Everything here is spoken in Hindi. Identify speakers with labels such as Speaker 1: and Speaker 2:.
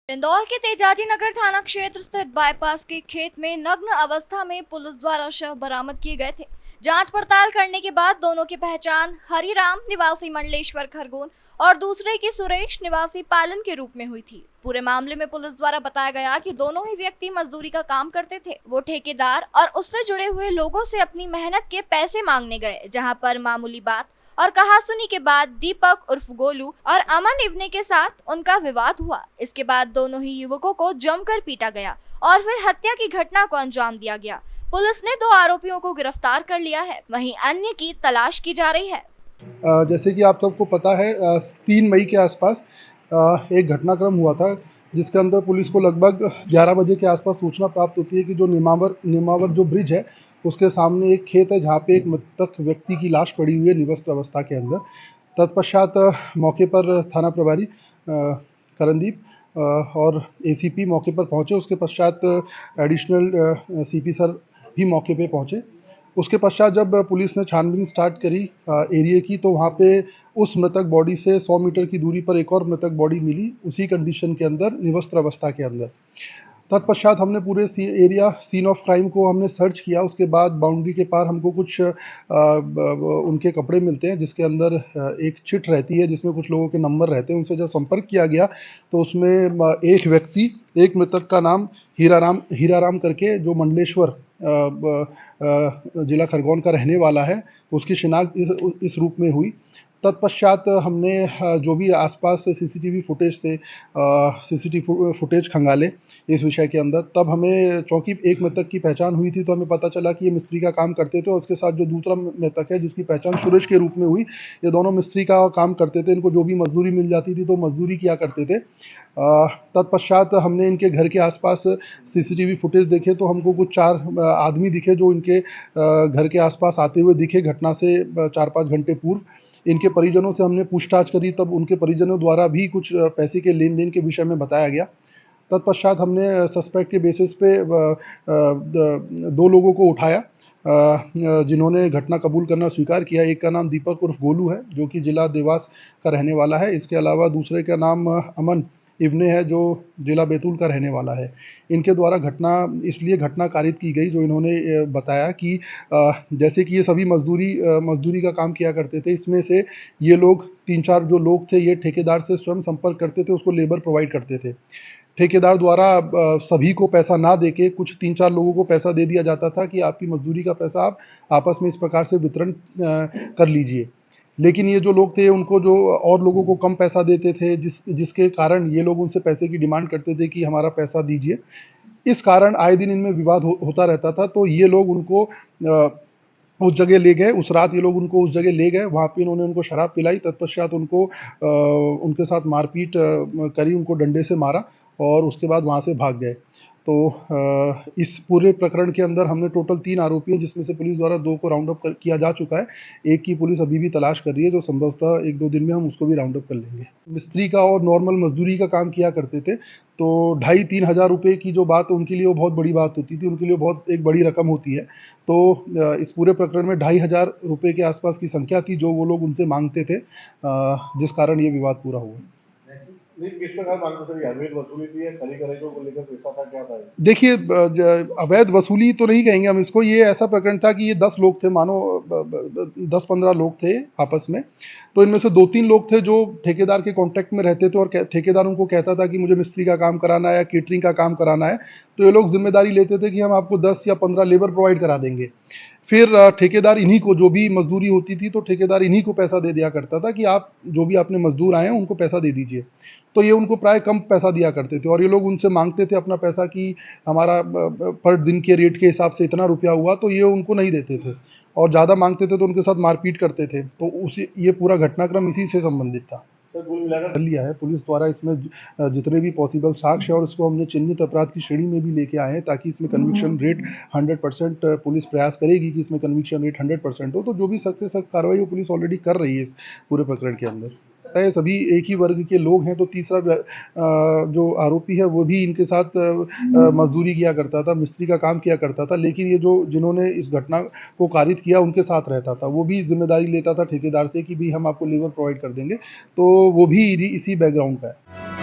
Speaker 1: इंदौर के तेजाजी नगर थाना क्षेत्र स्थित बाईपास के खेत में नग्न अवस्था में पुलिस द्वारा शव बरामद किए गए थे। जांच पड़ताल करने के बाद दोनों की पहचान हरिराम निवासी मंडलेश्वर खरगोन और दूसरे की सुरेश निवासी पालन के रूप में हुई थी। पूरे मामले में पुलिस द्वारा बताया गया कि दोनों ही व्यक्ति मजदूरी का काम करते थे। वो ठेकेदार और उससे जुड़े हुए लोगों से अपनी मेहनत के पैसे मांगने गए, जहां पर मामूली बात और कहासुनी के बाद दीपक उर्फ गोलू और अमन इवने के साथ उनका विवाद हुआ। इसके बाद दोनों ही युवकों को जमकर पीटा गया और फिर हत्या की घटना को अंजाम दिया गया। पुलिस ने 2 आरोपियों को गिरफ्तार कर लिया है, वहीं अन्य की तलाश की जा रही है।
Speaker 2: जैसे कि आप सबको पता है 3 मई के आसपास एक घटनाक्रम हुआ था, जिसके अंदर पुलिस को लगभग 11 बजे के आसपास सूचना प्राप्त होती है कि जो निमावर जो ब्रिज है उसके सामने एक खेत है जहाँ पे एक मृतक व्यक्ति की लाश पड़ी हुई है निवस्त्र अवस्था के अंदर। तत्पश्चात मौके पर थाना प्रभारी करणदीप और एसीपी मौके पर पहुँचे। उसके पश्चात एडिशनल सीपी सर भी मौके पे पहुँचे। उसके पश्चात जब पुलिस ने छानबीन स्टार्ट करी एरिया की, तो वहाँ पे उस मृतक बॉडी से 100 मीटर की दूरी पर एक और मृतक बॉडी मिली, उसी कंडीशन के अंदर निवस्त्र अवस्था के अंदर। तत्पश्चात हमने पूरे एरिया सीन ऑफ क्राइम को हमने सर्च किया। उसके बाद बाउंड्री के पार हमको कुछ उनके कपड़े मिलते हैं जिसके अंदर एक चिट रहती है जिसमें कुछ लोगों के नंबर रहते हैं। उनसे जब संपर्क किया गया तो उसमें एक व्यक्ति, एक मृतक का नाम हीराराम करके, जो मंडलेश्वर जिला खरगोन का रहने वाला है, उसकी शिनाख्त इस रूप में हुई। तत्पश्चात हमने जो भी आसपास से सीसीटीवी फुटेज थे, सीसीटीवी फुटेज खंगाले इस विषय के अंदर। तब हमें चूँकि एक मृतक की पहचान हुई थी तो हमें पता चला कि ये मिस्त्री का काम करते थे और उसके साथ जो दूसरा मृतक है जिसकी पहचान सुरेश के रूप में हुई, ये दोनों मिस्त्री का काम करते थे। इनको जो भी मजदूरी मिल जाती थी तो मजदूरी किया करते थे। तत्पश्चात हमने इनके घर के आसपास सीसीटीवी फुटेज देखे तो हमको कुछ 4 आदमी दिखे जो इनके घर के आसपास आते हुए दिखे घटना से 4-5 घंटे पूर्व। इनके परिजनों से हमने पूछताछ करी, तब उनके परिजनों द्वारा भी कुछ पैसे के लेन देन के विषय में बताया गया। तत्पश्चात हमने सस्पेक्ट के बेसिस पे 2 लोगों को उठाया जिन्होंने घटना कबूल करना स्वीकार किया। एक का नाम दीपक उर्फ गोलू है जो कि जिला देवास का रहने वाला है। इसके अलावा दूसरे का नाम अमन इवने है जो जिला बैतूल का रहने वाला है। इनके द्वारा इसलिए घटना कारित की गई जो इन्होंने बताया कि जैसे कि ये सभी मजदूरी का काम किया करते थे। इसमें से ये लोग 3-4 जो लोग थे, ये ठेकेदार से स्वयं संपर्क करते थे, उसको लेबर प्रोवाइड करते थे। ठेकेदार द्वारा सभी को पैसा ना देके कुछ 3-4 लोगों को पैसा दे दिया जाता था कि आपकी मजदूरी का पैसा आप आपस में इस प्रकार से वितरण कर लीजिए। लेकिन ये जो लोग थे उनको जो और लोगों को कम पैसा देते थे, जिसके कारण ये लोग उनसे पैसे की डिमांड करते थे कि हमारा पैसा दीजिए। इस कारण आए दिन इनमें विवाद होता रहता था। तो ये लोग उनको उस जगह ले गए। उस रात ये लोग उनको उस जगह ले गए, वहाँ पे इन्होंने उनको शराब पिलाई। तत्पश्चात उनको उनके साथ मारपीट करी, उनको डंडे से मारा और उसके बाद वहाँ से भाग गए। तो इस पूरे प्रकरण के अंदर हमने टोटल 3 आरोपी हैं, जिसमें से पुलिस द्वारा 2 को राउंड अप किया जा चुका है। एक की पुलिस अभी भी तलाश कर रही है, जो संभवतः 1-2 दिन में हम उसको भी राउंड अप कर लेंगे। मिस्त्री का और नॉर्मल मजदूरी का काम किया करते थे, तो 2,500-3 हज़ार रुपये की जो बात उनके लिए वो बहुत बड़ी बात होती थी, उनके लिए बहुत एक बड़ी रकम होती है। तो इस पूरे प्रकरण में 2,500 रुपये के आसपास की संख्या थी जो वो लोग उनसे मांगते थे, जिस कारण ये विवाद पूरा हुआ।
Speaker 3: किस प्रकार मांगते सर? अवैध वसूली थी या खरी करेगों को लेकर पैसा था, क्या था?
Speaker 2: देखिए, अवैध वसूली तो नहीं कहेंगे हम इसको। ये ऐसा प्रकरण था कि ये 10 लोग थे, मानो 10-15 लोग थे आपस में। तो इनमें से 2-3 लोग थे जो ठेकेदार के कांटेक्ट में रहते थे और ठेकेदार उनको कहता था कि मुझे मिस्त्री का काम कराना है या केटरिंग का काम कराना है। तो ये लोग जिम्मेदारी लेते थे कि हम आपको 10 या 15 लेबर प्रोवाइड करा देंगे। फिर ठेकेदार इन्हीं को, जो भी मजदूरी होती थी तो ठेकेदार इन्हीं को पैसा दे दिया करता था कि आप जो भी आपने मजदूर आए हैं उनको पैसा दे दीजिए। तो ये उनको प्राय कम पैसा दिया करते थे और ये लोग उनसे मांगते थे अपना पैसा कि हमारा पर दिन के रेट के हिसाब से इतना रुपया हुआ, तो ये उनको नहीं देते थे और ज़्यादा मांगते थे तो उनके साथ मारपीट करते थे। तो ये पूरा घटनाक्रम इसी से संबंधित था। कर लिया है पुलिस द्वारा इसमें जितने भी पॉसिबल साक्ष्य है और इसको हमने चिन्हित अपराध की श्रेणी में भी लेके आए हैं ताकि इसमें कन्विक्शन रेट 100% पुलिस प्रयास करेगी कि इसमें कन्विक्शन रेट 100% हो। तो जो भी सख्त से सख्त कार्रवाई वो पुलिस ऑलरेडी कर रही है इस पूरे प्रकरण के अंदर। सभी एक ही वर्ग के लोग हैं। तो तीसरा जो आरोपी है वो भी इनके साथ मजदूरी किया करता था, मिस्त्री का काम किया करता था। लेकिन ये जो जिन्होंने इस घटना को कारित किया उनके साथ रहता था, वो भी जिम्मेदारी लेता था ठेकेदार से कि भाई हम आपको लेबर प्रोवाइड कर देंगे। तो वो भी इसी बैकग्राउंड का है।